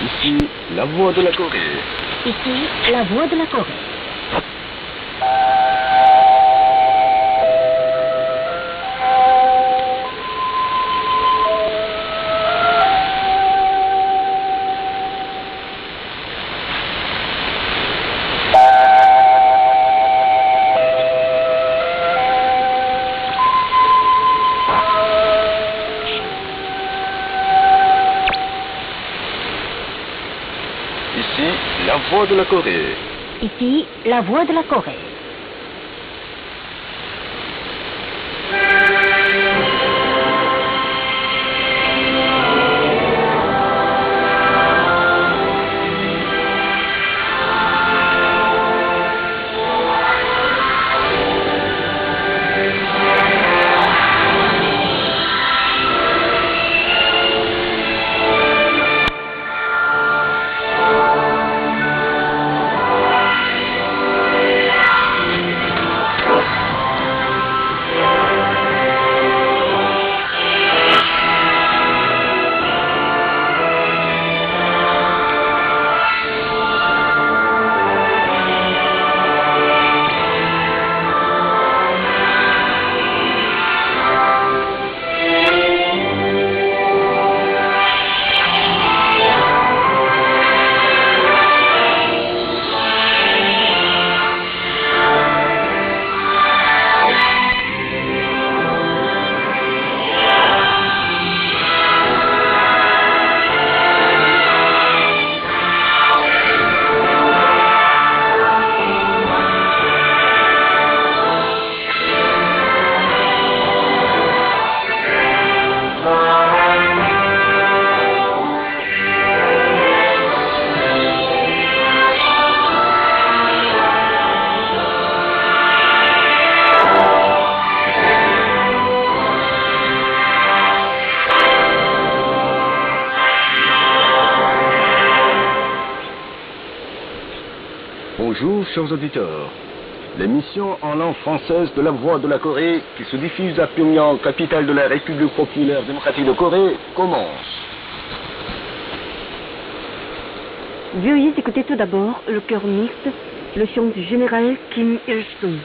Ici, la voix de la Corée. Ici, la voix de la Corée. Ici, la voix de la Corée. Ici, la voix de la Corée. Bonjour, chers auditeurs. L'émission en langue française de la voix de la Corée, qui se diffuse à Pyongyang, capitale de la République populaire démocratique de Corée, commence. Veuillez écouter tout d'abord le chœur mixte, le chant du général Kim Il-sung.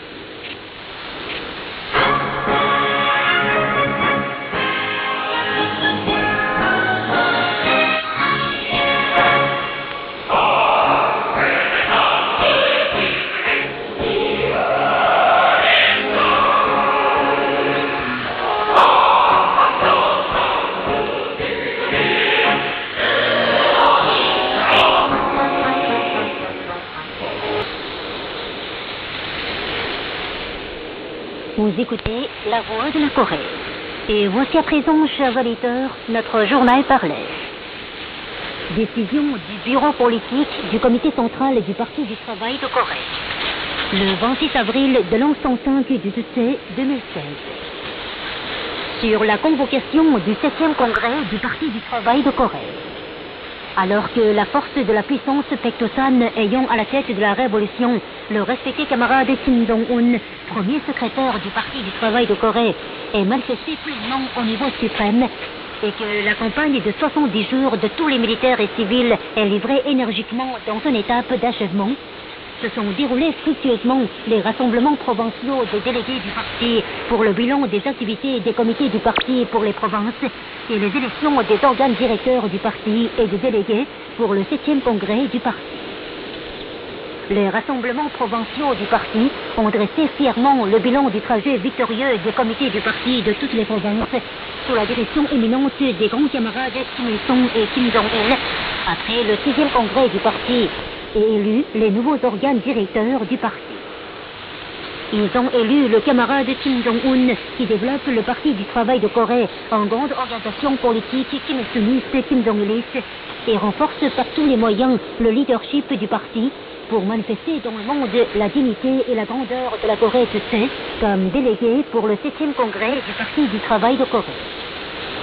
Vous écoutez la voix de la Corée. Et voici à présent, chers auditeurs, notre journal parlé. Décision du bureau politique du comité central du Parti du travail de Corée. Le 26 avril de l'an 105 du décès 2016. Sur la convocation du 7e congrès du Parti du travail de Corée. Alors que la force de la puissance Paek-to-san ayant à la tête de la révolution le respecté camarade Kim Jong-un, premier secrétaire du Parti du travail de Corée, est manifesté pleinement au niveau suprême et que la campagne de 70 jours de tous les militaires et civils est livrée énergiquement dans une étape d'achèvement, se sont déroulés fructueusement les rassemblements provinciaux des délégués du parti pour le bilan des activités des comités du parti pour les provinces et les élections des organes directeurs du parti et des délégués pour le 7e congrès du parti. Les rassemblements provinciaux du parti ont dressé fièrement le bilan du trajet victorieux des comités du parti de toutes les provinces sous la direction éminente des grands camarades Kim Il-sung et Kim Jong-il après le 6e congrès du parti et élu les nouveaux organes directeurs du parti. Ils ont élu le camarade Kim Jong-un qui développe le Parti du travail de Corée en grande orientation politique Kim Il-sungiste, Kim Jong-iliste et renforce par tous les moyens le leadership du parti pour manifester dans le monde la dignité et la grandeur de la Corée toute comme délégué pour le 7e congrès du Parti du travail de Corée.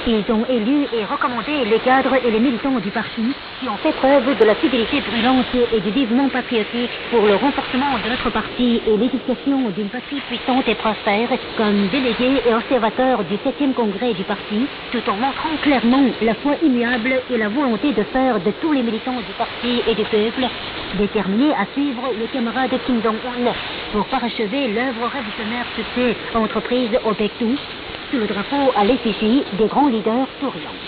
Ils ont élu et recommandé les cadres et les militants du parti qui ont fait preuve de la fidélité brûlante et du dévouement patriotique pour le renforcement de notre parti et l'édification d'une patrie puissante et prospère comme délégués et observateurs du 7e congrès du parti, tout en montrant clairement la foi immuable et la volonté de faire de tous les militants du parti et du peuple, déterminés à suivre le camarade Kim Jong-un pour parachever l'œuvre révolutionnaire succès entreprise au Baekdu, sous le drapeau à l'effigie des grands leaders souriants.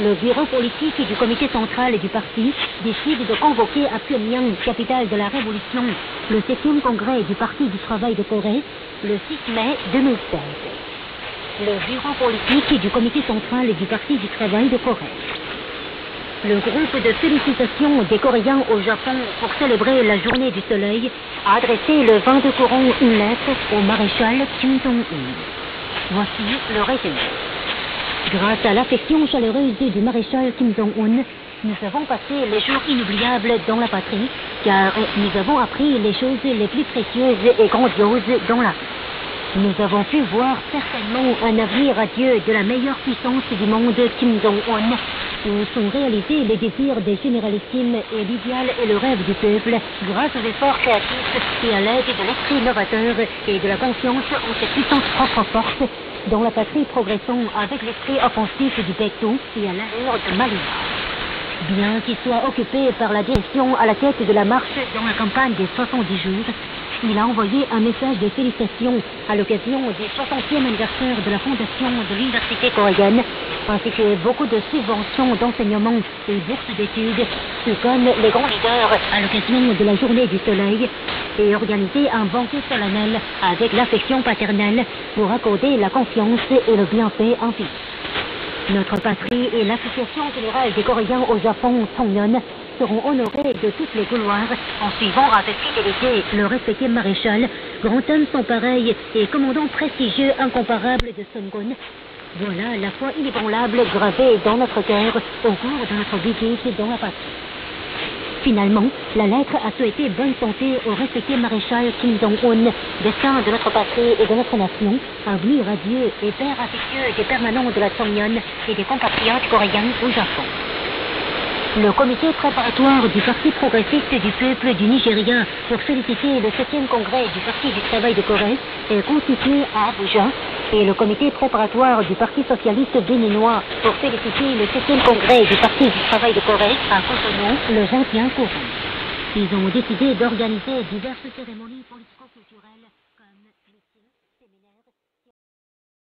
Le bureau politique du comité central du parti décide de convoquer à Pyongyang, capitale de la Révolution, le 7e congrès du Parti du travail de Corée, le 6 mai 2016. Le bureau politique du comité central du Parti du travail de Corée. Le groupe de félicitations des Coréens au Japon pour célébrer la journée du soleil a adressé le 22 courant une lettre au maréchal Kim Jong-un. Voici le résumé. Grâce à l'affection chaleureuse du maréchal Kim Jong-un, nous avons passé les jours inoubliables dans la patrie, car nous avons appris les choses les plus précieuses et grandioses dans la vie. Nous avons pu voir certainement un avenir radieux de la meilleure puissance du monde, Kim Jong-un, où sont réalisés les désirs des généralissimes et l'idéal et le rêve du peuple, grâce aux efforts créatifs et à l'aide de l'esprit novateur et de la confiance en ses puissances propres forces, dont la patrie progressant avec l'esprit offensif du Baekdu et à l'allure de Malina. Bien qu'il soit occupé par la direction à la tête de la marche dans la campagne des 70 jours, il a envoyé un message de félicitations à l'occasion du 60e anniversaire de la fondation de l'université coréenne, ainsi que beaucoup de subventions d'enseignement et bourses d'études, tout comme les grands leaders à l'occasion de la journée du soleil, et organisé un banquet solennel avec l'affection paternelle pour accorder la confiance et le bienfait en vie. Notre patrie et l'Association générale des Coréens au Japon, Songnyeon, seront honorés de toutes les gloires en suivant avec fidélité le respecté maréchal, grand homme sans pareil et commandant prestigieux incomparable de Sungun. Voilà la foi inébranlable gravée dans notre cœur au cours de notre visite dans la patrie. Finalement, la lettre a souhaité bonne santé au respecté maréchal Kim Jong-un, destin de notre patrie et de notre nation, avenir radieux et père affectueux des permanents de la Songnyeon et des compatriotes coréens au Japon. Le comité préparatoire du Parti progressiste du peuple du Nigeria pour féliciter le 7e congrès du Parti du travail de Corée est constitué à Abuja et le comité préparatoire du Parti socialiste béninois pour féliciter le 7e congrès du Parti du travail de Corée à Cotonou le 21 courant. Ils ont décidé d'organiser diverses cérémonies politico-culturelles comme